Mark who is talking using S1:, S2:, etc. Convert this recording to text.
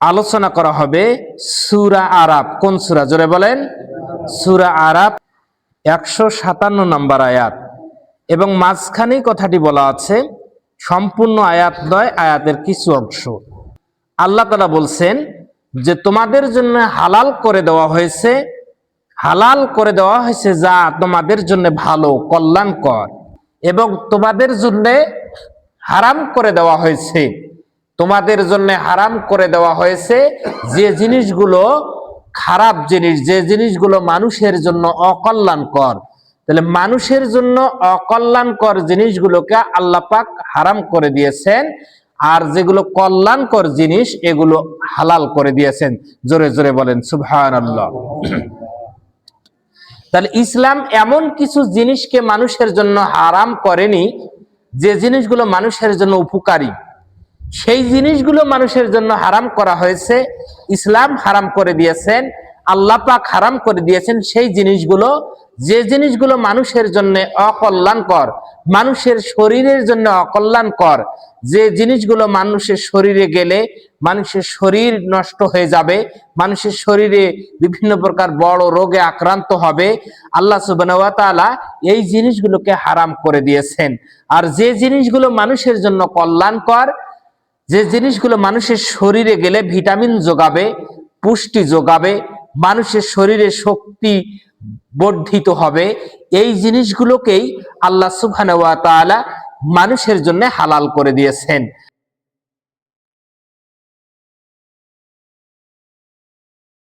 S1: আলোচনা করা হবে সূরা আরাফ। কোন সূরা? জোরে বলেন। সূরা আরাফ 157 নম্বর আয়াত। এবং মাঝখানে কথাটি বলা আছে, সম্পূর্ণ আয়াত নয়, আয়াতের কিছু অংশ। আল্লাহ তাআলা বলছেন যে তোমাদের জন্য হালাল করে দেওয়া হয়েছে, হালাল করে দেওয়া হয়েছে যা তোমাদের জন্য ভালো, কল্যাণকর, এবং তোমাদের জন্য হারাম করে দেওয়া হয়েছে, তোমাদের জন্য হারাম করে দেওয়া হয়েছে যে জিনিসগুলো খারাপ জিনিস, যে জিনিসগুলো মানুষের জন্য অকল্যাণকর। তাহলে মানুষের জন্য অকল্যাণকর জিনিসগুলোকে আল্লাহ পাক হারাম করে দিয়েছেন, আর যেগুলো কল্যাণকর জিনিস এগুলো হালাল করে দিয়েছেন। জোরে জোরে বলেন সুবহানাল্লাহ। তাহলে ইসলাম এমন কিছু জিনিসকে মানুষের জন্য হারাম করেনি যে জিনিসগুলো মানুষের জন্য উপকারী, সেই জিনিসগুলো মানুষের জন্য হারাম করা হয়েছে। ইসলাম হারাম করে দিয়েছেন, আল্লাহ পাক হারাম করে দিয়েছেন সেই জিনিসগুলো, যে জিনিসগুলো মানুষের জন্য অকল্যাণকর, মানুষের শরীরের জন্য অকল্যাণকর, যে জিনিসগুলো মানুষের শরীরে গেলে মানুষের শরীর নষ্ট হয়ে যাবে, মানুষের শরীরে বিভিন্ন প্রকার বড় রোগে আক্রান্ত হবে, আল্লাহ সুবহানাহু ওয়া তাআলা এই জিনিসগুলোকে হারাম করে দিয়েছেন। আর যে জিনিসগুলো মানুষের জন্য কল্যাণকর, যে জিনিসগুলো মানুষের শরীরে গেলে ভিটামিন যোগাবে, পুষ্টি যোগাবে, মানুষের শরীরে শক্তি বর্ধিত হবে, এই জিনিসগুলোকেই আল্লাহ সুবহানাহু ওয়া তাআলা মানুষের জন্য হালাল করে দিয়েছেন।